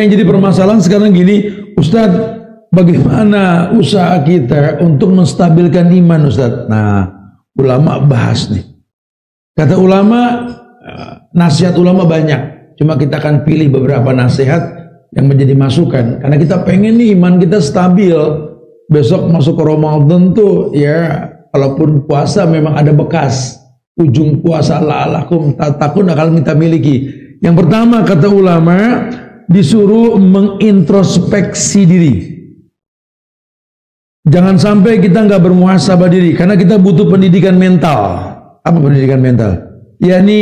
yang jadi permasalahan sekarang gini, Ustadz, bagaimana usaha kita untuk menstabilkan iman, Ustadz? Nah, ulama bahas nih. Kata ulama, nasihat ulama banyak. Cuma kita akan pilih beberapa nasihat yang menjadi masukan. Karena kita pengen nih iman kita stabil. Besok masuk ke Ramadan tuh, ya, walaupun puasa memang ada bekas. Ujung puasa la'alakum tattaqun akan kita miliki. Yang pertama kata ulama, disuruh mengintrospeksi diri. Jangan sampai kita nggak bermuhasabah diri, karena kita butuh pendidikan mental. Apa pendidikan mental? Yakni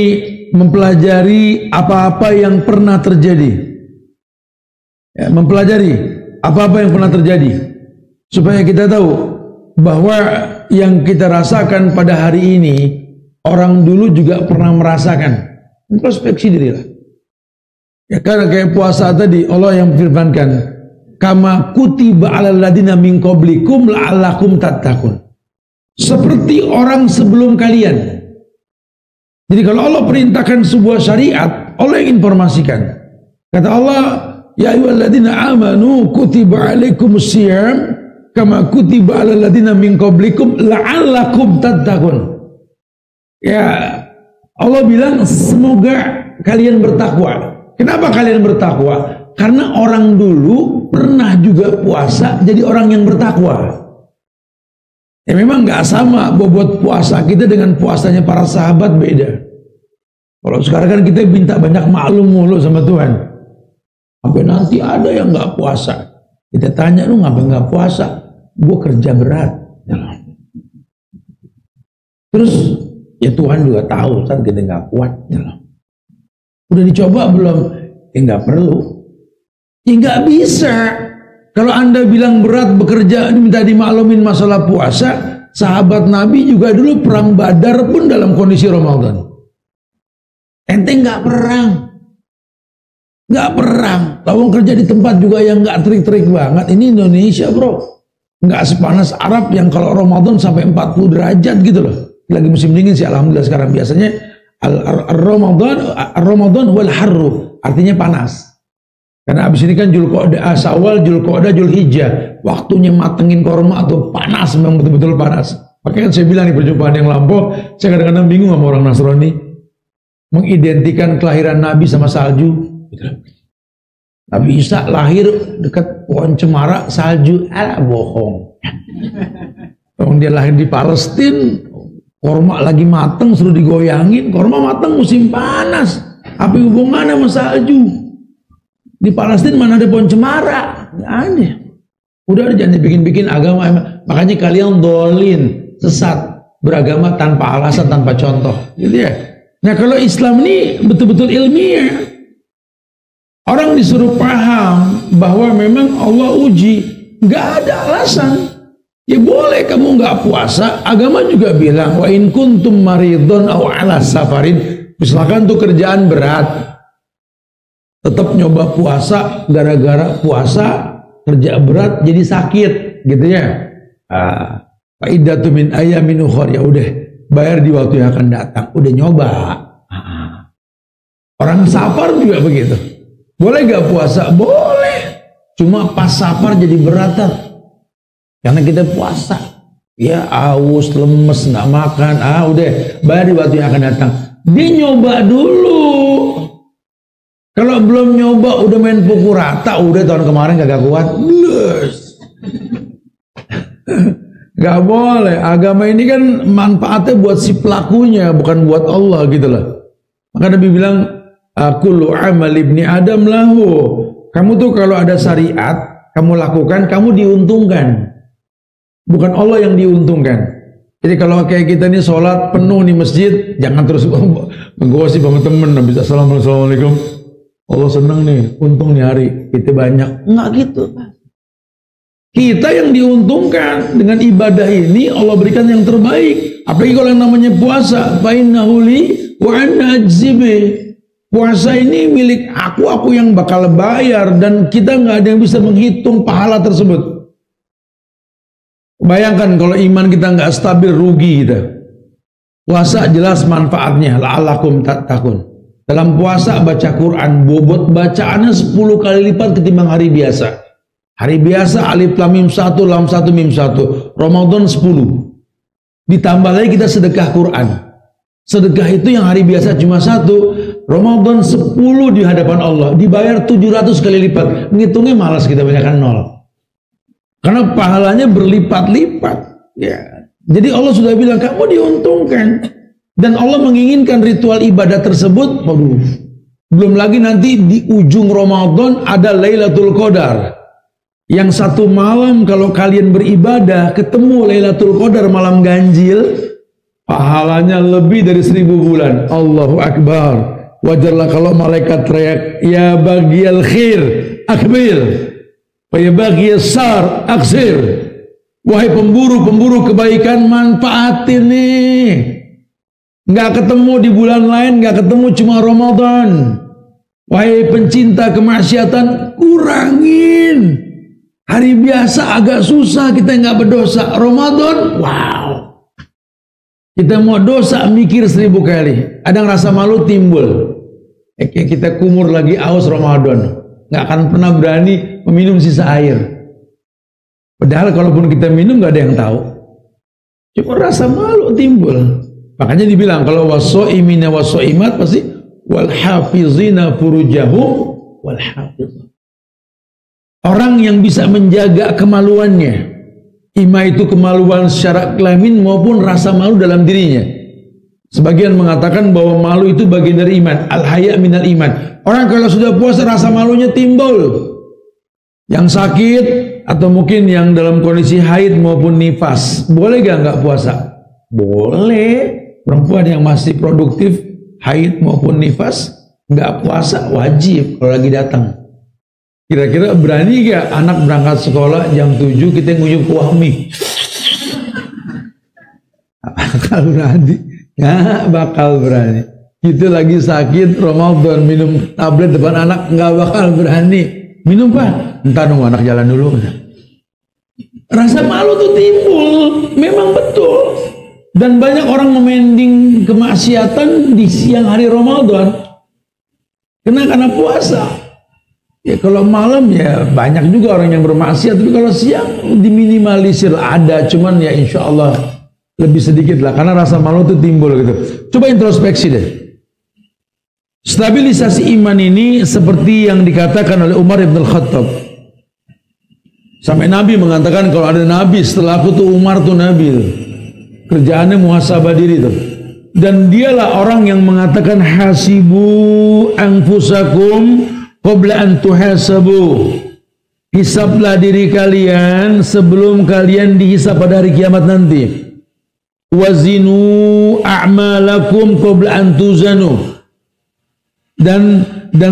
mempelajari apa-apa yang pernah terjadi. Ya, mempelajari apa-apa yang pernah terjadi, supaya kita tahu bahwa yang kita rasakan pada hari ini, orang dulu juga pernah merasakan. Introspeksi diri lah. Ya, karena kayak puasa tadi, Allah yang firmankan, kama kutiba alal ladina min qablikum la'allakum tattaqun. Seperti orang sebelum kalian. Jadi kalau Allah perintahkan sebuah syariat, Allah yang informasikan. Kata Allah, ya ayyuhalladzina amanu kutiba alaikumus syiyam kama kutiba alal ladina min qablikum la'allakum tattaqun. Ya, Allah bilang semoga kalian bertakwa. Kenapa kalian bertakwa? Karena orang dulu pernah juga puasa jadi orang yang bertakwa. Ya memang nggak sama bobot puasa kita dengan puasanya para sahabat, beda. Kalau sekarang kan kita minta banyak maklum mulu sama Tuhan. Sampai nanti ada yang nggak puasa. Kita tanya, lu ngapain nggak puasa? Gue kerja berat. Terus ya Tuhan juga tahu saat kita nggak kuat. Udah dicoba belum? Ya nggak perlu. Ya nggak bisa. Kalau Anda bilang berat bekerja, minta dimaklumin masalah puasa, sahabat Nabi juga dulu perang Badar pun dalam kondisi Ramadan. Ente nggak perang. Nggak perang. Lawang kerja di tempat juga yang nggak terik-terik banget. Ini Indonesia, bro. Nggak sepanas Arab yang kalau Ramadan sampai 40 derajat gitu loh. Lagi musim dingin sih, alhamdulillah sekarang. Biasanya Ramadan wal harru, artinya panas. Karena abis ini kan Julqa'dah, Syawal, Julqa'dah, Julhijjah, waktunya matengin korma atau panas, memang betul-betul panas. Makanya kan saya bilang di perjumpaan yang lampau, saya kadang-kadang bingung sama orang Nasrani mengidentikan kelahiran Nabi sama salju. Nabi Isa lahir dekat pohon cemara, salju, bohong. Kalau dia lahir di Palestina, korma lagi mateng, suruh digoyangin, korma mateng musim panas. Apa hubungannya sama salju? Di Palestina mana ada pohon cemara? Nggak ada. Udah jangan dibikin-bikin agama. Makanya kalian dolin, sesat, beragama tanpa alasan, tanpa contoh. Gitu ya. Nah kalau Islam ini betul-betul ilmiah. Orang disuruh paham bahwa memang Allah uji. Nggak ada alasan. Ya boleh kamu nggak puasa. Agama juga bilang, wa in kuntum maridun aw ala safarin. Misalkan tuh kerjaan berat, tetap nyoba puasa, gara-gara puasa kerja berat jadi sakit, gitu ya. Fa'iddatu min ayyamin ukhar, ya udah bayar di waktu yang akan datang. Udah nyoba. Orang safar juga begitu. Boleh gak puasa? Boleh. Cuma pas safar jadi berat. Karena kita puasa. Ya aus, lemes, nggak makan. Udah bayar di waktu yang akan datang. Dia nyoba dulu. Kalau belum nyoba udah main pukul rata, udah tahun kemarin kagak kuat, blus. Gak boleh. Agama ini kan manfaatnya buat si pelakunya, bukan buat Allah gitu loh. Maka Nabi bilang, kullu amal ibni Adam lahu. Kamu tuh kalau ada syariat, kamu lakukan, kamu diuntungkan. Bukan Allah yang diuntungkan. Jadi kalau kayak kita nih sholat penuh nih masjid, jangan terus menggosip sama temen. Nabi Assalamualaikum. Allah seneng nih, untung nih hari kita banyak. Enggak gitu. Kita yang diuntungkan dengan ibadah ini, Allah berikan yang terbaik. Apalagi kalau yang namanya puasa, fa innahu li wa ana ajzibi. Puasa ini milik aku yang bakal bayar, dan kita nggak ada yang bisa menghitung pahala tersebut. Bayangkan kalau iman kita nggak stabil, rugi kita. Puasa jelas manfaatnya, la'allakum tattaqun. Dalam puasa baca Quran, bobot bacaannya 10 kali lipat ketimbang hari biasa. Hari biasa alif lam mim 1, lam 1, mim 1. Ramadan 10. Ditambah lagi kita sedekah Quran. Sedekah itu yang hari biasa cuma 1, Ramadan 10 di hadapan Allah. Dibayar 700 kali lipat. Ngitungnya malas kita, banyakkan 0. Karena pahalanya berlipat-lipat. Ya. Jadi Allah sudah bilang, kamu diuntungkan. Dan Allah menginginkan ritual ibadah tersebut. Waduh, belum lagi nanti di ujung Ramadan ada Lailatul Qadar. Yang satu malam kalau kalian beribadah ketemu Lailatul Qadar malam ganjil, pahalanya lebih dari 1000 bulan. Allahu Akbar. Wajarlah kalau malaikat teriak, ya bagiyal khair akbir, wa ya bagiyas sar aksir. Wahai pemburu-pemburu kebaikan, manfaatin nih. Nggak ketemu di bulan lain, nggak ketemu cuma Ramadan. Wahai pencinta kemaksiatan, kurangin. Hari biasa agak susah, kita nggak berdosa. Ramadan, wow. Kita mau dosa mikir 1000 kali. Ada rasa malu timbul. Kita kumur lagi aus Ramadan, nggak akan pernah berani meminum sisa air. Padahal kalaupun kita minum nggak ada yang tahu. Cuma rasa malu timbul. Makanya dibilang kalau wasoimina wasoimat pasti wal hafizina furujahum wal hafiz. Orang yang bisa menjaga kemaluannya, ima itu kemaluan secara kelamin maupun rasa malu dalam dirinya. Sebagian mengatakan bahwa malu itu bagian dari iman, al haya minal iman. Orang kalau sudah puasa rasa malunya timbul. Yang sakit atau mungkin yang dalam kondisi haid maupun nifas, boleh nggak puasa? Boleh. Perempuan yang masih produktif, haid maupun nifas, nggak puasa wajib kalau lagi datang. Kira-kira berani gak anak berangkat sekolah jam 7 kita nguyup kuah mie? Bakal berani? Nggak bakal berani. Itu lagi sakit Ramadan minum tablet depan anak, nggak bakal berani. Minum pak? Entar nunggu anak jalan dulu. Rasa malu tuh timbul, memang betul. Dan banyak orang memending kemaksiatan di siang hari Ramadan karena puasa. Ya kalau malam ya banyak juga orang yang bermaksiat, tapi kalau siang diminimalisir ada, cuman ya insya Allah lebih sedikit lah karena rasa malu itu timbul gitu. Coba introspeksi deh. Stabilisasi iman ini seperti yang dikatakan oleh Umar ibn Khattab. Sampai Nabi mengatakan kalau ada Nabi setelah aku tuh Umar tuh Nabi. Kerjaannya muhasabah diri tuh. Dan dialah orang yang mengatakan hasibu anfusakum qabla an tuhasabu. Hisablah diri kalian sebelum kalian dihisab pada hari kiamat nanti. Wazinu a'malakum qabla an tuzanu. Dan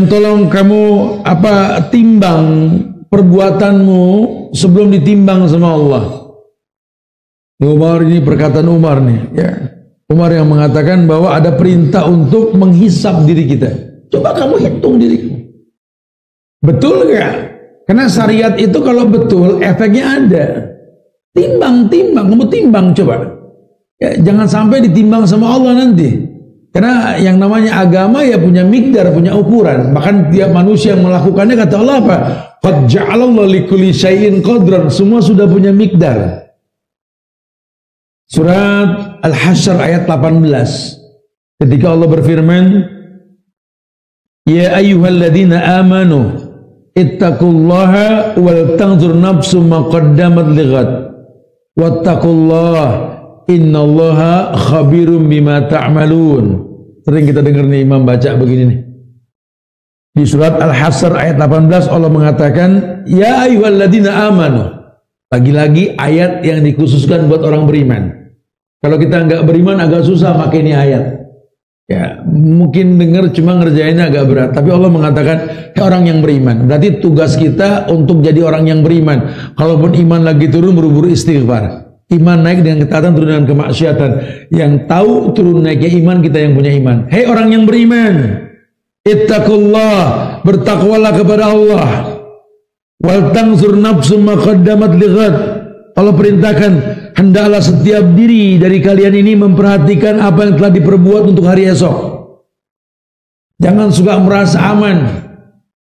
tolong kamu timbang perbuatanmu sebelum ditimbang sama Allah. Umar ini perkataan Umar nih, ya. Umar yang mengatakan bahwa ada perintah untuk menghisap diri kita. Coba kamu hitung dirimu. Betul nggak? Karena syariat itu kalau betul efeknya ada. Timbang, kamu timbang coba. Ya, jangan sampai ditimbang sama Allah nanti. Karena yang namanya agama ya punya mikdar, punya ukuran. Bahkan tiap manusia yang melakukannya kata Allah apa? Qad ja'alallahu likulli syai'in qadran. Semua sudah punya mikdar. Surat Al-Hasyr ayat 18. Ketika Allah berfirman, ya ayyuhalladzina amanu ittaqullaha wal tanzur nafsum ma qaddamat lighad wattaqullaha innallaha khabirum bima ta'malun. Sering kita dengar nih imam baca begini nih. Di surat Al-Hasyr ayat 18 Allah mengatakan, ya ayyuhalladzina amanu. Lagi-lagi ayat yang dikhususkan buat orang beriman. Kalau kita nggak beriman agak susah pakai ini ayat. Ya, mungkin dengar cuma ngerjainnya agak berat. Tapi Allah mengatakan ke orang yang beriman. Berarti tugas kita untuk jadi orang yang beriman. Kalaupun iman lagi turun, buru-buru istighfar. Iman naik dengan ketaatan, turun dengan kemaksiatan. Yang tahu turun naiknya iman, kita yang punya iman. Hei orang yang beriman, ittaqullah, bertakwalah kepada Allah. Wal tanzur nafsum ma qaddamat lighad. Allah perintahkan, hendaklah setiap diri dari kalian ini memperhatikan apa yang telah diperbuat untuk hari esok. Jangan suka merasa aman.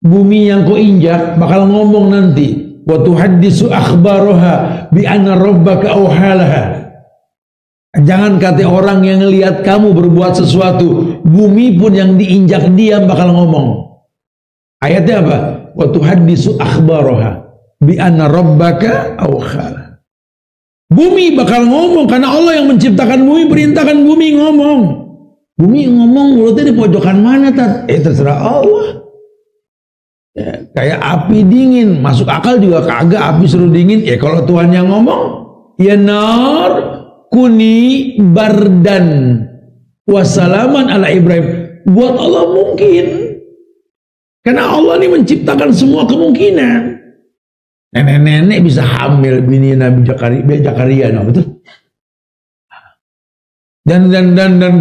Bumi yang kau injak bakal ngomong nanti. Wa tuhaddisu akhbaraha bi anna rabbaka awhalaha. Jangan kata orang yang lihat kamu berbuat sesuatu, bumi pun yang diinjak dia bakal ngomong. Ayatnya apa? Wa tuhaddisu akhbaraha bi anna rabbaka awhalaha. Bumi bakal ngomong karena Allah yang menciptakan bumi, perintahkan bumi ngomong. Bumi ngomong mulutnya di pojokan mana, Tat? Terserah Allah. Ya, kayak api dingin, masuk akal juga kagak api suruh dingin. Ya kalau Tuhan yang ngomong, ya nar kuni bardan wassalaman ala Ibrahim. Buat Allah mungkin. Karena Allah ini menciptakan semua kemungkinan. Nenek-nenek bisa hamil bini Nabi Zakaria, nah betul. Dan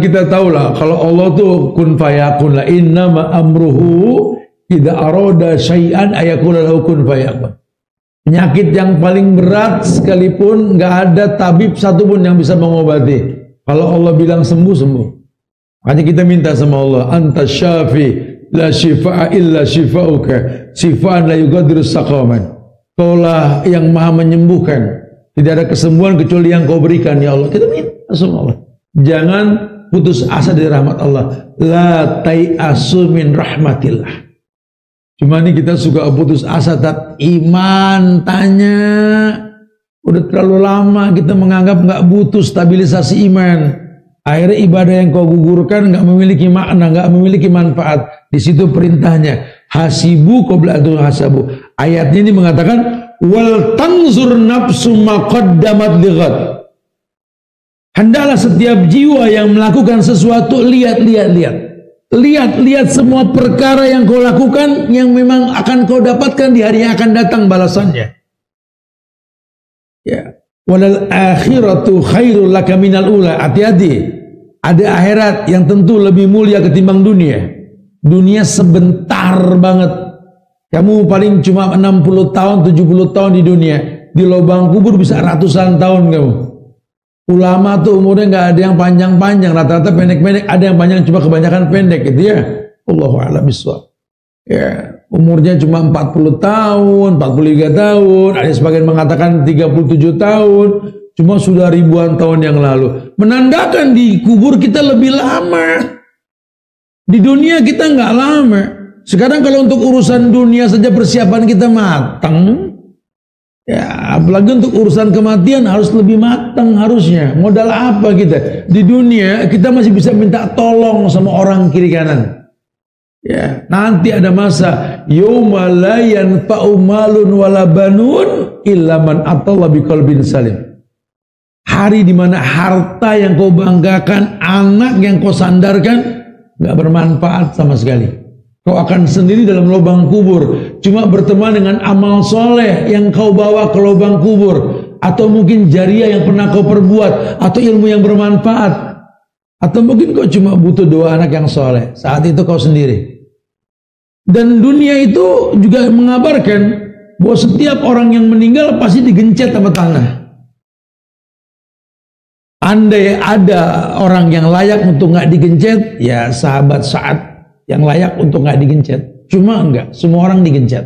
kita tahulah kalau Allah tuh kun fayakun, la inna ma amruhu idza arada syai'an ayakuna lahu kun fayakun. Penyakit yang paling berat sekalipun nggak ada tabib satupun yang bisa mengobati. Kalau Allah bilang sembuh, sembuh. Hanya kita minta sama Allah, anta syafi la shifaa illa shifauka shifaan la yughadiru saqaman. Kaulah yang maha menyembuhkan, tidak ada kesembuhan kecuali yang kau berikan ya Allah. Kita minta sama Allah. Jangan putus asa dari rahmat Allah. La tai'asu min rahmatillah. Cuma ini kita suka putus asa, Tat. Iman tanya. Udah terlalu lama kita menganggap nggak butuh stabilisasi iman. Akhirnya ibadah yang kau gugurkan nggak memiliki makna, nggak memiliki manfaat. Di situ perintahnya, hasibu qabla an hasabu. Ayatnya ini mengatakan wal tanzur nafsu ma qaddamat lighad. Hendaklah setiap jiwa yang melakukan sesuatu lihat semua perkara yang kau lakukan yang memang akan kau dapatkan di hari yang akan datang balasannya. Ya, walal akhiratu khairul laka minal ula. Hati-hati, ada akhirat yang tentu lebih mulia ketimbang dunia. Dunia sebentar banget. Kamu paling cuma 60 tahun, 70 tahun di dunia. Di lubang kubur bisa ratusan tahun kamu. Ulama tuh umurnya nggak ada yang panjang-panjang, rata-rata pendek-pendek, ada yang panjang cuma kebanyakan pendek gitu ya. Allahu a'lam bishawab. Ya, umurnya cuma 40 tahun, 43 tahun, ada sebagian mengatakan 37 tahun, cuma sudah ribuan tahun yang lalu. Menandakan di kubur kita lebih lama. Di dunia kita nggak lama. Sekarang kalau untuk urusan dunia saja persiapan kita matang. Ya, apalagi untuk urusan kematian harus lebih matang harusnya. Modal apa kita? Di dunia kita masih bisa minta tolong sama orang kiri kanan. Ya, nanti ada masa yauma la yanfa'u malun wala banun illa man atallaha biqalbin salim. Hari di mana harta yang kau banggakan, anak yang kau sandarkan nggak bermanfaat sama sekali. Kau akan sendiri dalam lubang kubur, cuma berteman dengan amal soleh yang kau bawa ke lubang kubur, atau mungkin jariah yang pernah kau perbuat, atau ilmu yang bermanfaat, atau mungkin kau cuma butuh doa anak yang soleh. Saat itu kau sendiri. Dan dunia itu juga mengabarkan bahwa setiap orang yang meninggal pasti digencet sama tanah. Andai ada orang yang layak untuk nggak digencet, ya sahabat Sa'ad yang layak untuk nggak digencet. Cuma enggak, semua orang digencet.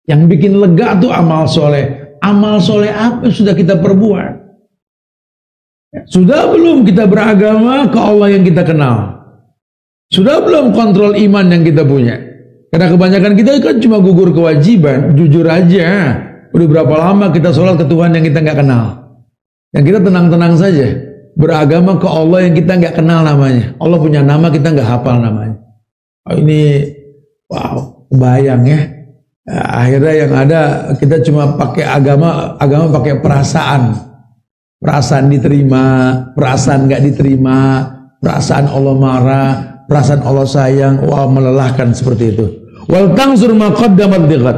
Yang bikin lega tuh amal soleh. Amal soleh apa yang sudah kita perbuat? Sudah belum kita beragama ke Allah yang kita kenal? Sudah belum kontrol iman yang kita punya? Karena kebanyakan kita kan cuma gugur kewajiban. Jujur aja, udah berapa lama kita sholat ke Tuhan yang kita nggak kenal? Yang kita tenang-tenang saja. Beragama ke Allah yang kita nggak kenal namanya. Allah punya nama, kita nggak hafal namanya. Oh, ini wow, kebayang ya. Akhirnya yang ada kita cuma pakai agama pakai perasaan diterima, perasaan nggak diterima, perasaan Allah marah, perasaan Allah sayang. Wow, melelahkan seperti itu. Wal tanzur ma qaddamat lighad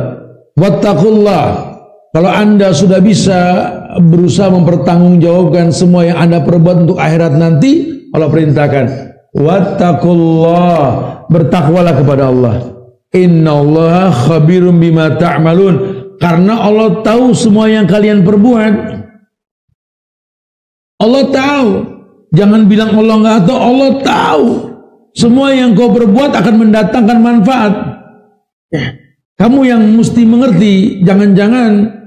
wattaqullah. Kalau Anda sudah bisa berusaha mempertanggungjawabkan semua yang Anda perbuat untuk akhirat nanti, Allah perintahkan wattaqullah, bertakwalah kepada Allah. Innallaha khabirum bima ta'malun, karena Allah tahu semua yang kalian perbuat. Allah tahu. Jangan bilang Allah nggak tahu, Allah tahu. Semua yang kau perbuat akan mendatangkan manfaat. Kamu yang mesti mengerti, jangan-jangan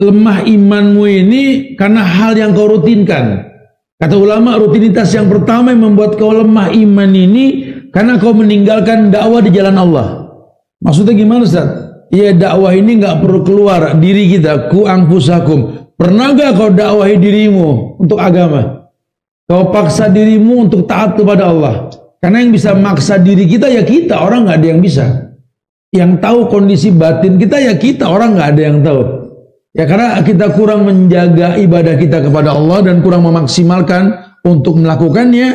lemah imanmu ini karena hal yang kau rutinkan. Kata ulama, rutinitas yang pertama yang membuat kau lemah iman ini karena kau meninggalkan dakwah di jalan Allah. Maksudnya gimana, Ustaz? Ya, dakwah ini nggak perlu keluar diri kita, ku anfusakum. Pernah gak kau dakwahi dirimu untuk agama? Kau paksa dirimu untuk taat kepada Allah. Karena yang bisa maksa diri kita ya kita, orang nggak ada yang bisa. Yang tahu kondisi batin kita ya kita, orang nggak ada yang tahu. Ya karena kita kurang menjaga ibadah kita kepada Allah dan kurang memaksimalkan untuk melakukannya,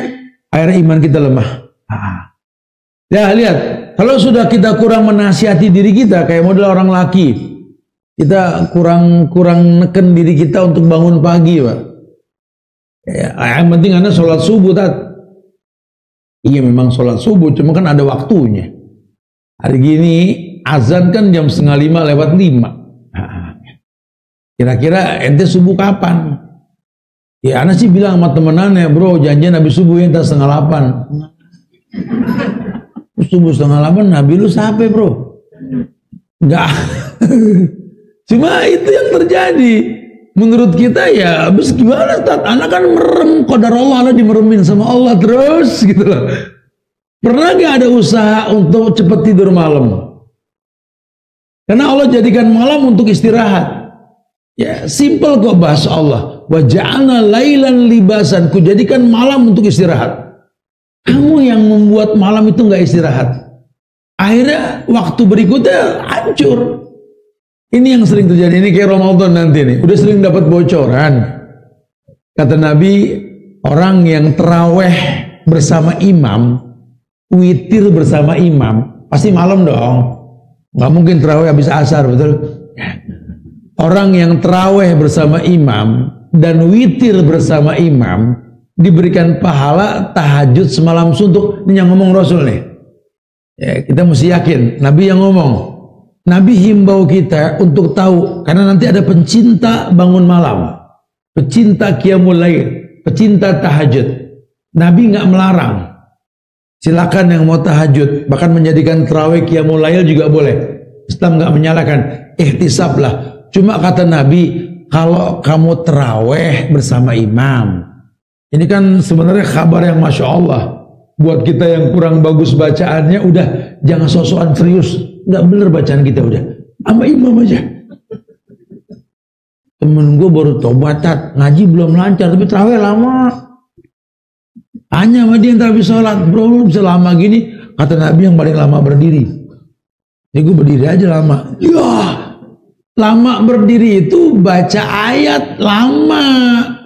akhirnya iman kita lemah. Ya lihat, kalau sudah kita kurang menasihati diri kita, kayak model orang laki, kita kurang neken diri kita untuk bangun pagi, Pak. Ya, yang penting Anda sholat subuh, Tat. Iya memang sholat subuh, cuma kan ada waktunya. Hari gini azan kan jam 4:30 5. Kira-kira ente subuh kapan? Ya Ana sih bilang sama temenannya, bro janjian habis subuh ente 7:30. Subuh 7:30 Nabi lu siapa bro? Enggak. Cuma itu yang terjadi. Menurut kita ya habis gimana Ustaz? Anak kan merem, qadar Allah dimeremin sama Allah terus gitu loh. Pernah gak ada usaha untuk cepat tidur malam? Karena Allah jadikan malam untuk istirahat. Ya simple kok bahasa Allah. Wa ja'alna lailan libasan. Ku jadikan malam untuk istirahat. Kamu yang membuat malam itu gak istirahat. Akhirnya waktu berikutnya hancur. Ini yang sering terjadi, ini kayak Ramadan nanti nih, udah sering dapat bocoran. Kata Nabi, orang yang terawih bersama imam, witir bersama imam, pasti malam dong. Nggak mungkin terawih habis asar, betul? Orang yang terawih bersama imam dan witir bersama imam diberikan pahala tahajud semalam suntuk. Ini yang ngomong Rasul nih. Ya, kita mesti yakin, Nabi yang ngomong. Nabi himbau kita untuk tahu, karena nanti ada pencinta bangun malam, pecinta qiyamul lail, pecinta tahajud. Nabi nggak melarang. Silakan yang mau tahajud, bahkan menjadikan tarawih qiyamul lail juga boleh. Islam nggak menyalahkan, ihtisablah. Cuma kata Nabi, kalau kamu tarawih bersama imam, ini kan sebenarnya kabar yang masya Allah. Buat kita yang kurang bagus bacaannya, udah jangan sosokan serius. Nggak bener bacaan kita udah sama imam aja. Temen gue baru tobat, ngaji belum lancar tapi tarawih lama. Tanya sama dia yang habis sholat, bro lu bisa lama gini? Kata Nabi yang paling lama berdiri. Ya gue berdiri aja lama. Ya lama berdiri itu baca ayat lama,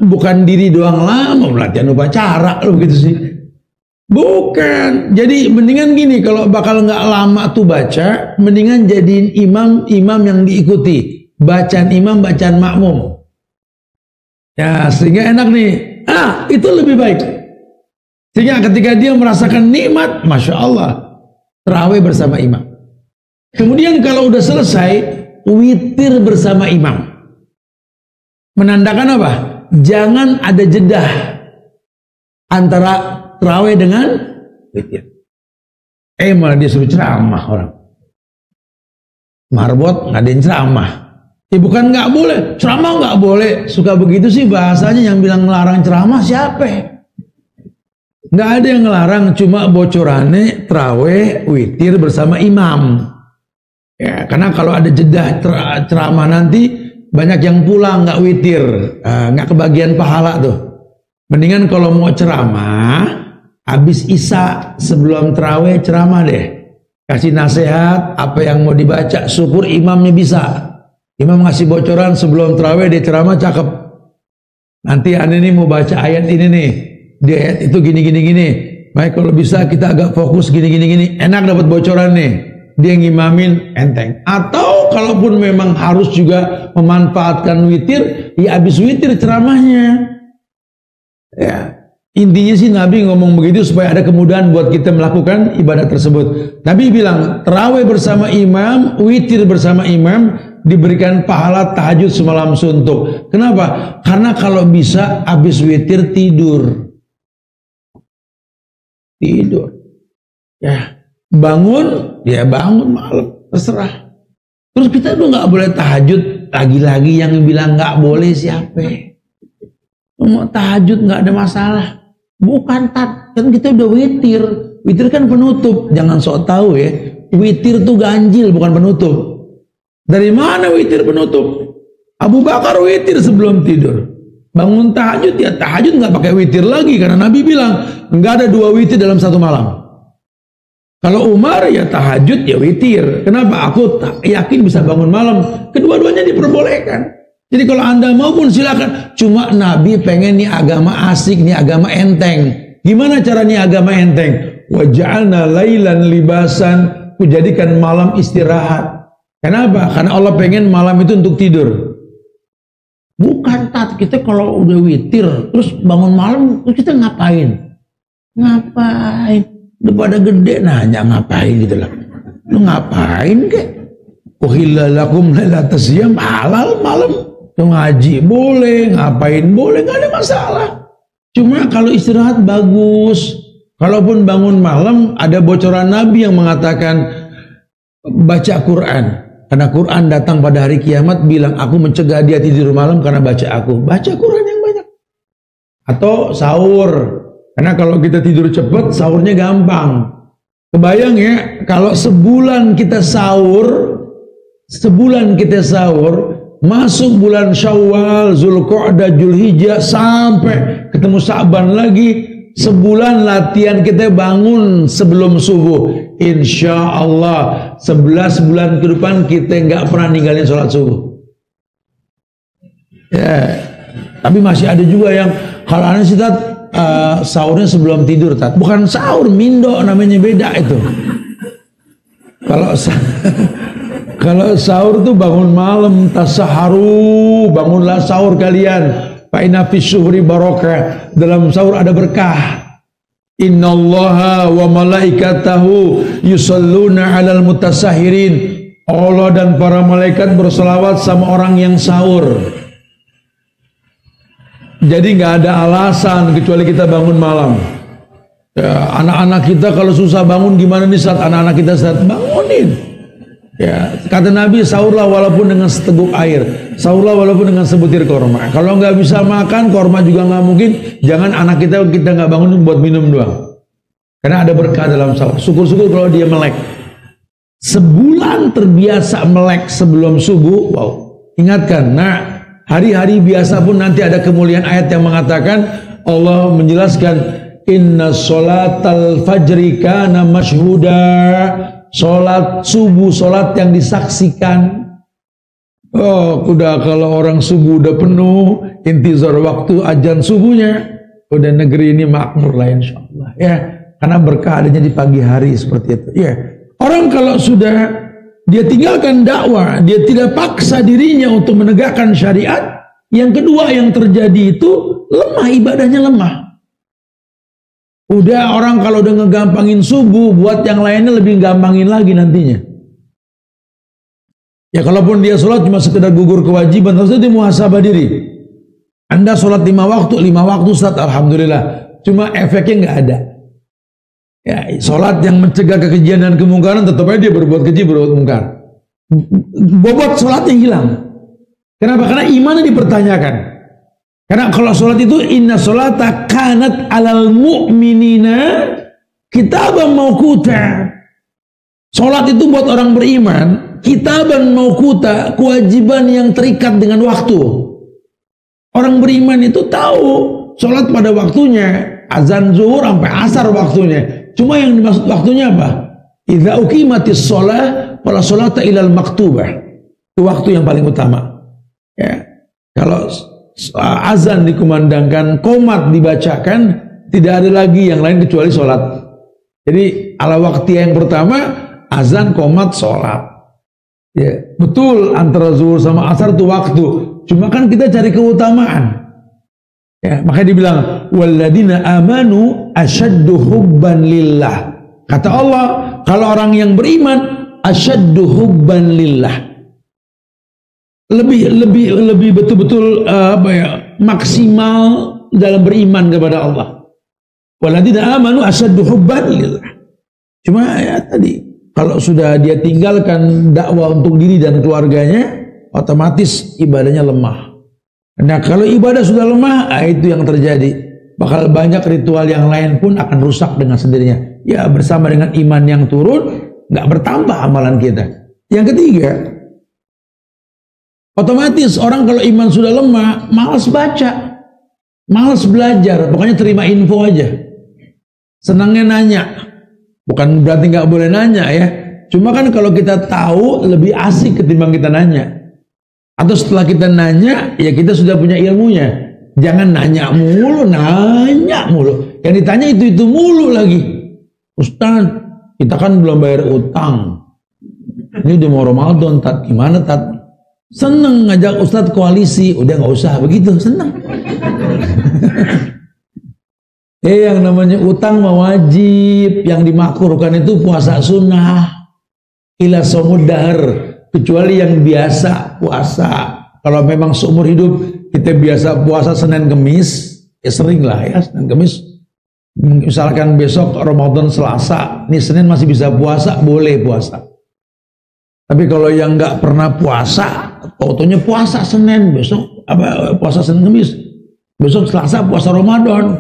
bukan diri doang lama. Latihan upacara lo gitu sih. Bukan, jadi mendingan gini, kalau bakal nggak lama tuh baca, mendingan jadiin imam yang diikuti, bacaan imam, bacaan makmum. Ya, sehingga enak nih. Itu lebih baik. Sehingga ketika dia merasakan nikmat, masya Allah, tarawih bersama imam. Kemudian kalau udah selesai, witir bersama imam. Menandakan apa? Jangan ada jeda antara tarawih dengan witir. Malah dia suruh ceramah orang. Marbot ngadain ceramah. Bukan nggak boleh, ceramah nggak boleh. Suka begitu sih bahasanya, yang bilang ngelarang ceramah siapa? Nggak ada yang ngelarang, cuma bocorannya tarawih witir bersama imam. Ya, karena kalau ada jeda ceramah nanti banyak yang pulang nggak witir, nggak kebagian pahala tuh. Mendingan kalau mau ceramah habis isya sebelum tarawih ceramah deh, kasih nasihat apa yang mau dibaca, syukur imamnya bisa. Imam ngasih bocoran sebelum tarawih dia ceramah cakep. Nanti ane nih mau baca ayat ini nih, di ayat itu gini. Baik kalau bisa kita agak fokus gini. Enak dapat bocoran nih. Dia ngimamin enteng. Atau kalaupun memang harus juga memanfaatkan witir, ya habis witir ceramahnya. Ya, intinya sih Nabi ngomong begitu supaya ada kemudahan buat kita melakukan ibadah tersebut. Nabi bilang, tarawih bersama imam, witir bersama imam, diberikan pahala tahajud semalam suntuk. Kenapa? Karena kalau bisa habis witir tidur. Ya, bangun, ya bangun malam, terserah. Terus kita tuh nggak boleh tahajud. Lagi-lagi yang bilang nggak boleh siapa? Mau tahajud nggak ada masalah. Bukan kan kita udah witir. Witir kan penutup. Jangan sok tahu ya. Witir tuh ganjil bukan penutup. Dari mana witir penutup? Abu Bakar witir sebelum tidur. Bangun tahajud, ya tahajud nggak pakai witir lagi karena Nabi bilang nggak ada 2 witir dalam satu malam. Kalau Umar ya tahajud ya witir. Kenapa? Aku yakin bisa bangun malam. Kedua-duanya diperbolehkan. Jadi kalau Anda mau pun silakan. Cuma Nabi pengen nih agama asik, nih agama enteng. Gimana caranya agama enteng? Wa ja'alna lailan libasan. Kujadikan malam istirahat. Kenapa? Karena Allah pengen malam itu untuk tidur. Bukan kita kalau udah witir terus bangun malam terus kita ngapain? Ngapain? Udah pada gede nanya ngapain gitu lah. Lu ngapain kek? Uhilla lakum lailatas siyam, halal malam. Lu ngaji boleh, ngapain boleh, nggak ada masalah. Cuma kalau istirahat bagus. Kalaupun bangun malam ada bocoran Nabi yang mengatakan baca Quran. Karena Quran datang pada hari kiamat bilang aku mencegah dia tidur malam karena baca aku. Baca Quran yang banyak. Atau sahur. Karena kalau kita tidur cepat sahurnya gampang. Kebayang ya kalau sebulan kita sahur, masuk bulan Syawal, Zulqa'dah, Zulhijjah sampai ketemu Sa'ban lagi, sebulan latihan kita bangun sebelum subuh. Insya Allah 11 bulan ke depan kita nggak pernah ninggalin sholat subuh. Ya, tapi masih ada juga yang kalau aneh sih sahurnya sebelum tidur bukan sahur, mindo namanya, beda itu. Kalau sahur tuh bangun malam, tasaharu, bangunlah sahur kalian. Fa inna fis syuhri barakah, dalam sahur ada berkah. Innallaha wa malaikatahu yusalluna 'alal mutasahirin. Allah dan para malaikat berselawat sama orang yang sahur. Jadi nggak ada alasan kecuali kita bangun malam. Ya, anak-anak kita kalau susah bangun gimana nih saat anak-anak kita saat bangunin. Ya, kata Nabi, sahurlah walaupun dengan seteguk air, sahurlah walaupun dengan sebutir korma. Kalau nggak bisa makan, korma juga nggak mungkin. Jangan anak kita nggak bangun buat minum doang. Karena ada berkah dalam sahur. Syukur-syukur kalau dia melek. Sebulan terbiasa melek sebelum subuh. Wow. Ingatkan, nah hari-hari biasa pun nanti ada kemuliaan ayat yang mengatakan Allah menjelaskan inna sholatal fajri kana mashhuda. Sholat subuh, sholat yang disaksikan. Oh, udah kalau orang subuh udah penuh, intizar waktu ajan subuhnya, udah negeri ini makmur lah insya Allah. Ya, karena berkah adanya di pagi hari seperti itu. Ya, orang kalau sudah dia tinggalkan dakwah, dia tidak paksa dirinya untuk menegakkan syariat. Yang kedua yang terjadi itu lemah, ibadahnya lemah. Udah orang kalau udah ngegampangin subuh, buat yang lainnya lebih gampangin lagi nantinya. Ya kalaupun dia sholat cuma sekedar gugur kewajiban, terus dia muhasabah diri. Anda sholat 5 waktu Ustaz, alhamdulillah. Cuma efeknya nggak ada. Ya, sholat yang mencegah kekejian dan kemungkaran, tetap aja dia berbuat keji, berbuat mungkar. Bobot sholatnya hilang. Kenapa? Karena imannya dipertanyakan. Karena kalau sholat itu inna sholata kanat alal mu'minina kitaban mauquta. Sholat itu buat orang beriman kitaban mauquta, kewajiban yang terikat dengan waktu. Orang beriman itu tahu sholat pada waktunya, azan zuhur sampai asar waktunya. Cuma yang dimaksud waktunya apa? Idza uqimatis shalah fala sholata ilal maktubah. Itu waktu yang paling utama. Ya. Kalau azan dikumandangkan, qomat dibacakan, tidak ada lagi yang lain kecuali sholat. Jadi ala waktu yang pertama azan, qomat, sholat. Ya, betul antara zuhur sama asar itu waktu. Cuma kan kita cari keutamaan. Ya, makanya dibilang walladzina amanu asyaddu hubban lillah. Kata Allah, kalau orang yang beriman asyaddu hubban lillah. Lebih betul-betul maksimal dalam beriman kepada Allah. Walladzina amanu asyaddu hubban lillah. Cuma ya tadi, kalau sudah dia tinggalkan dakwah untuk diri dan keluarganya, otomatis ibadahnya lemah. Nah kalau ibadah sudah lemah, itu yang terjadi. Bakal banyak ritual yang lain pun akan rusak dengan sendirinya. Ya bersama dengan iman yang turun, nggak bertambah amalan kita. Yang ketiga, otomatis orang kalau iman sudah lemah, malas baca, malas belajar, pokoknya terima info aja. Senangnya nanya, bukan berarti nggak boleh nanya ya. Cuma kan kalau kita tahu lebih asik ketimbang kita nanya. Atau setelah kita nanya, ya kita sudah punya ilmunya. Jangan nanya mulu, nanya mulu. Yang ditanya itu mulu lagi. Ustaz, kita kan belum bayar utang. Ini udah mau Ramadan, Tat. Gimana, Tat? Seneng ngajak Ustaz koalisi. Udah nggak usah begitu, seneng. Yang namanya utang mah wajib. Yang dimakruhkan itu puasa sunnah. Ila somudar. Kecuali yang biasa puasa. Kalau memang seumur hidup kita biasa puasa Senin Kemis, ya sering lah ya Senin Kemis. Misalkan besok Ramadan Selasa, nih Senin masih bisa puasa, boleh puasa. Tapi kalau yang nggak pernah puasa, fotonya puasa Senin, besok puasa Senin Kemis, besok Selasa puasa Ramadan.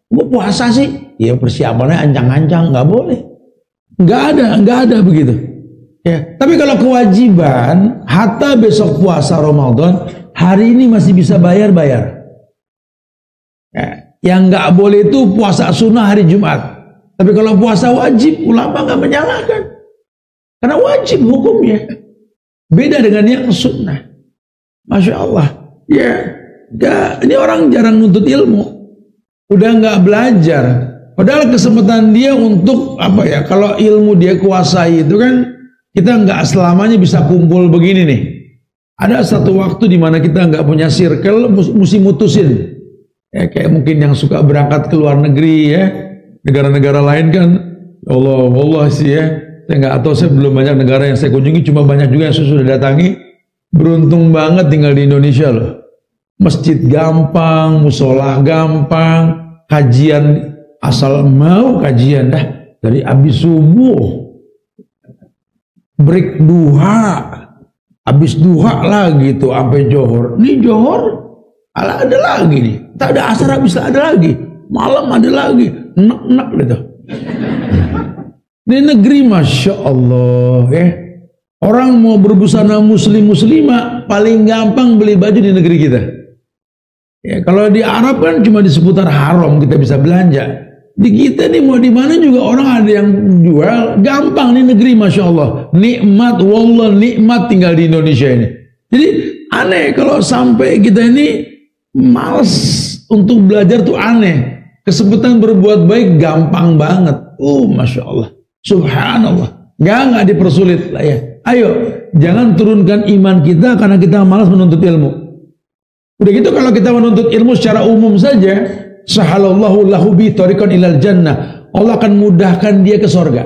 Mau puasa sih? Ya persiapannya ancang-ancang, nggak boleh. Nggak ada begitu. Ya, tapi kalau kewajiban, hatta besok puasa Ramadan, hari ini masih bisa bayar. Ya, yang nggak boleh itu puasa sunnah hari Jumat. Tapi kalau puasa wajib, ulama nggak menyalahkan. Karena wajib hukumnya. Beda dengan yang sunnah. Masya Allah. Ya, ini orang jarang nuntut ilmu. Udah nggak belajar. Padahal kesempatan dia untuk apa ya? Kalau ilmu dia kuasai itu kan, kita nggak selamanya bisa kumpul begini nih. Ada satu waktu di mana kita nggak punya circle, mesti mutusin. Ya, kayak mungkin yang suka berangkat ke luar negeri ya, negara-negara lain kan, Allah sih ya. Saya nggak tahu, saya belum banyak negara yang saya kunjungi, cuma banyak juga yang saya sudah datangi. Beruntung banget tinggal di Indonesia loh. Masjid gampang, musola gampang, kajian asal mau kajian dah dari abis subuh. Break duha, habis duha lagi tuh sampai Johor. Nih Johor ada lagi nih. Tak ada asar habis ada lagi. Malam ada lagi. Nek gitu. Ini negeri Masya Allah ya. Orang mau berbusana muslimah paling gampang beli baju di negeri kita. Ya, kalau di Arab kan cuma di seputar haram kita bisa belanja. Di kita nih mau di mana juga orang ada yang jual, gampang nih negeri Masya Allah. Nikmat, wallah nikmat tinggal di Indonesia ini. Jadi aneh kalau sampai kita ini malas untuk belajar tuh aneh. Kesempatan berbuat baik gampang banget. Masya Allah, subhanallah. Nggak dipersulit lah ya. Ayo, jangan turunkan iman kita karena kita malas menuntut ilmu. Udah gitu kalau kita menuntut ilmu secara umum saja, sahalallahu lahu bi tariqan ilal jannah. Allah akan mudahkan dia ke sorga.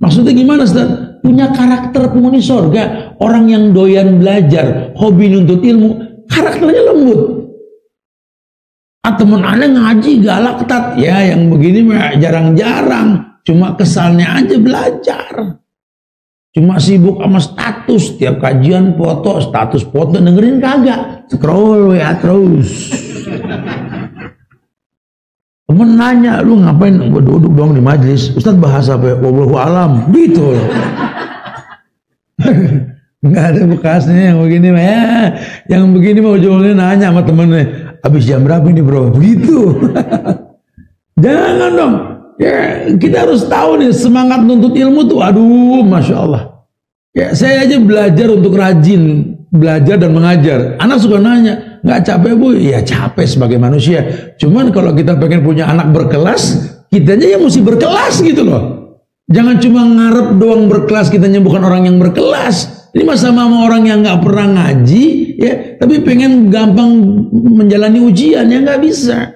Maksudnya gimana Ustaz? Punya karakter penghuni sorga. Orang yang doyan belajar, hobi nuntut ilmu, karakternya lembut. Temen aneh ngaji galak ketat. Ya yang begini mah jarang-jarang. Cuma kesalnya aja belajar. Cuma sibuk sama status. Tiap kajian foto, status foto, dengerin kagak. Scroll ya terus. Temen nanya, lu ngapain duduk dong di majelis? Ustaz bahas apa? Wallahu alam. Gitu. Nggak ada bekasnya yang begini mah ya. Yang begini mah ujungnya nanya sama temennya, habis jam berapa ini bro? Begitu. Jangan dong. Ya, kita harus tahu nih semangat nuntut ilmu tuh, aduh, Masya Allah. Ya, saya aja belajar untuk rajin belajar dan mengajar. Anak suka nanya, nggak capek bu? Ya capek sebagai manusia. Cuman kalau kita pengen punya anak berkelas, kitanya yang mesti berkelas gitu loh. Jangan cuma ngarep doang berkelas, kitanya bukan orang yang berkelas. Ini sama orang yang nggak pernah ngaji, ya, tapi pengen gampang menjalani ujian, ya nggak bisa.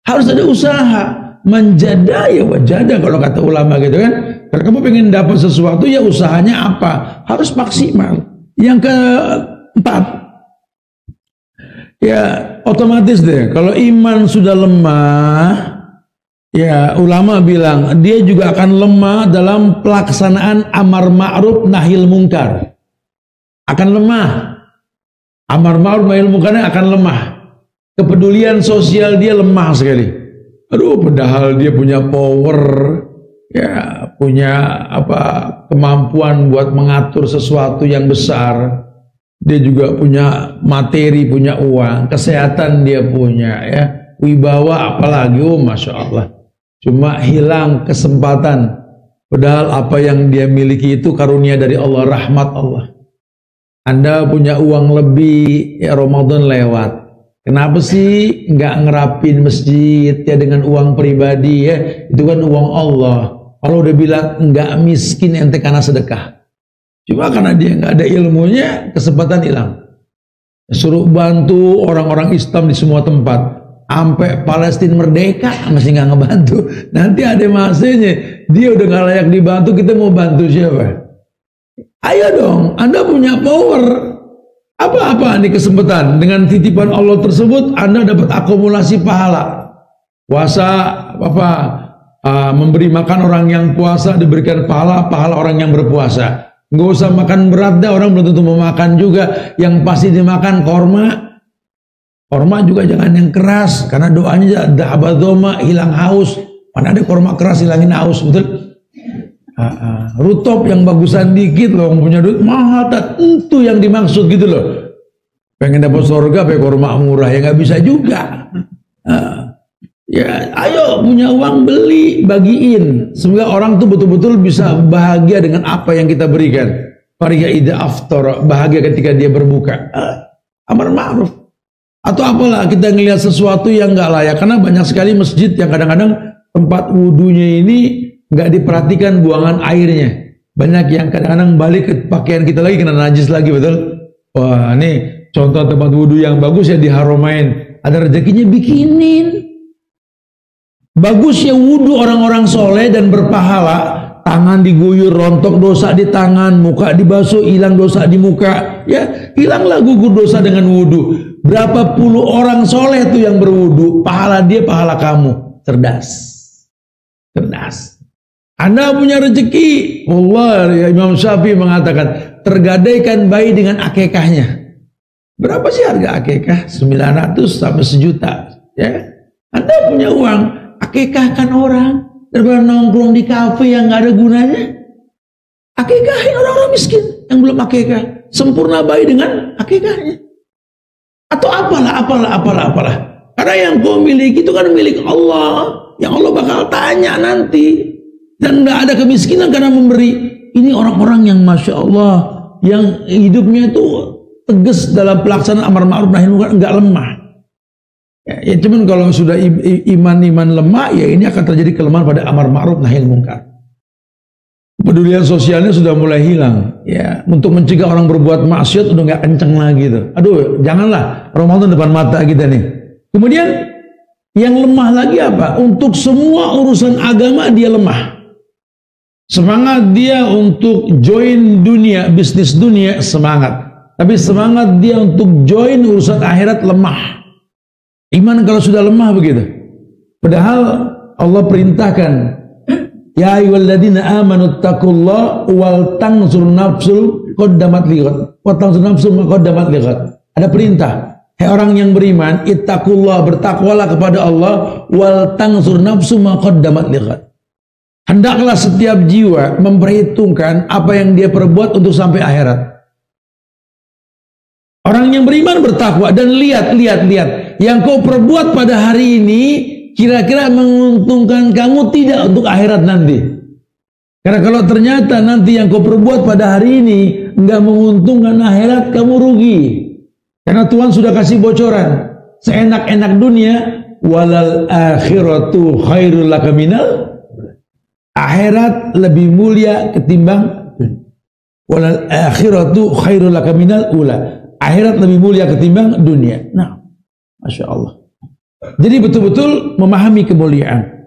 Harus ada usaha. Menjada ya wajada kalau kata ulama gitu kan. Kalau kamu pengen dapat sesuatu ya usahanya apa? Harus maksimal. Yang keempat, ya otomatis deh kalau iman sudah lemah, Ya, ulama bilang dia juga akan lemah dalam pelaksanaan amar ma'ruf nahil mungkar. Akan lemah. Amar ma'ruf nahil mungkarnya akan lemah. Kepedulian sosial dia lemah sekali. Aduh, padahal dia punya power, ya, punya kemampuan buat mengatur sesuatu yang besar. Dia juga punya materi, punya uang, kesehatan dia punya, ya, wibawa apalagi, oh masya Allah. Cuma hilang kesempatan. Padahal apa yang dia miliki itu karunia dari Allah, rahmat Allah. Anda punya uang lebih, ya Ramadan lewat. Kenapa sih nggak ngerapin masjid ya dengan uang pribadi, ya? Itu kan uang Allah. Kalau udah bilang nggak miskin ente karena sedekah. Cuma karena dia nggak ada ilmunya, kesempatan hilang. Suruh bantu orang-orang Islam di semua tempat. Sampai Palestina merdeka masih nggak ngebantu. Nanti ada masanya dia udah nggak layak dibantu, kita mau bantu siapa? Ayo dong, Anda punya power. Apa-apa nih kesempatan. Dengan titipan Allah tersebut Anda dapat akumulasi pahala. Puasa memberi makan orang yang puasa diberikan pahala orang yang berpuasa. Nggak usah makan berat dah, orang belum tentu mau makan juga. Yang pasti dimakan korma. Korma juga jangan yang keras, karena doanya da'abadoma, hilang haus. Mana ada korma keras hilangin haus, betul? Rutop yang bagusan dikit loh, punya duit mahal, tentu yang dimaksud gitu loh. Pengen dapat surga pakai korma murah, ya nggak bisa juga. Ya, ayo punya uang beli, bagiin. Semoga orang tuh betul-betul bisa bahagia dengan apa yang kita berikan. Fariha idza aftar, bahagia ketika dia berbuka. Amar ma'ruf. Atau apalah kita ngelihat sesuatu yang nggak layak, karena banyak sekali masjid yang kadang-kadang tempat wudunya ini nggak diperhatikan buangan airnya. Banyak yang kadang-kadang balik ke pakaian kita lagi kena najis lagi, betul? Wah, ini contoh tempat wudu yang bagus ya di Haramain. Ada rezekinya bikinin. Bagus ya wudu orang-orang soleh dan berpahala. Tangan diguyur, rontok dosa di tangan, muka dibasuh, hilang dosa di muka. Ya, hilanglah gugur dosa dengan wudu. Berapa puluh orang soleh tuh yang berwudu, pahala dia, pahala kamu. Cerdas. Cerdas. Anda punya rezeki. Allah, ya Imam Syafi'i mengatakan, tergadaikan bayi dengan akekahnya. Berapa sih harga akekah? 900 sampai 1 juta. Ya. Anda punya uang, akekahkan orang. Daripada nongkrong di kafe yang nggak ada gunanya. Akekahin orang-orang miskin yang belum akekah. Sempurna bayi dengan akekahnya. Atau apalah. Karena yang kau miliki itu kan milik Allah. Yang Allah bakal tanya nanti. Dan nggak ada kemiskinan karena memberi. Ini orang-orang yang Masya Allah, yang hidupnya itu tegas dalam pelaksanaan amar ma'ruf nahi munkar, nggak lemah. Ya cuman kalau sudah iman lemah, ya ini akan terjadi kelemahan pada amar ma'ruf nahi munkar. Kepedulian sosialnya sudah mulai hilang. Ya, untuk mencegah orang berbuat maksiat udah nggak kenceng lagi tuh. Aduh, janganlah, Ramadan depan mata kita nih. Kemudian yang lemah lagi apa? Untuk semua urusan agama dia lemah. Semangat dia untuk join dunia, bisnis dunia semangat. Tapi semangat dia untuk join urusan akhirat lemah. Iman kalau sudah lemah begitu. Padahal Allah perintahkan, ya ayyuhalladzina amanu taqullaha wal tanzur nafsul qaddamat lighad. Wa tanzur nafsul ma qaddamat lighad. Ada perintah, hai orang yang beriman, ittaqullah, bertakwalah kepada Allah, wal tanzur nafsu ma qaddamat lighad. Hendaklah setiap jiwa memperhitungkan apa yang dia perbuat untuk sampai akhirat. Orang yang beriman bertakwa dan lihat. Yang kau perbuat pada hari ini kira-kira menguntungkan kamu tidak untuk akhirat nanti. Karena kalau ternyata nanti yang kau perbuat pada hari ini enggak menguntungkan akhirat, kamu rugi. Karena Tuhan sudah kasih bocoran. Seenak-enak dunia, walal akhiratu khairul laka minal. Akhirat lebih mulia ketimbang walal akhiratu khairul laka minal ula. Akhirat lebih mulia ketimbang dunia. Nah, Masya Allah. Jadi betul-betul memahami kemuliaan.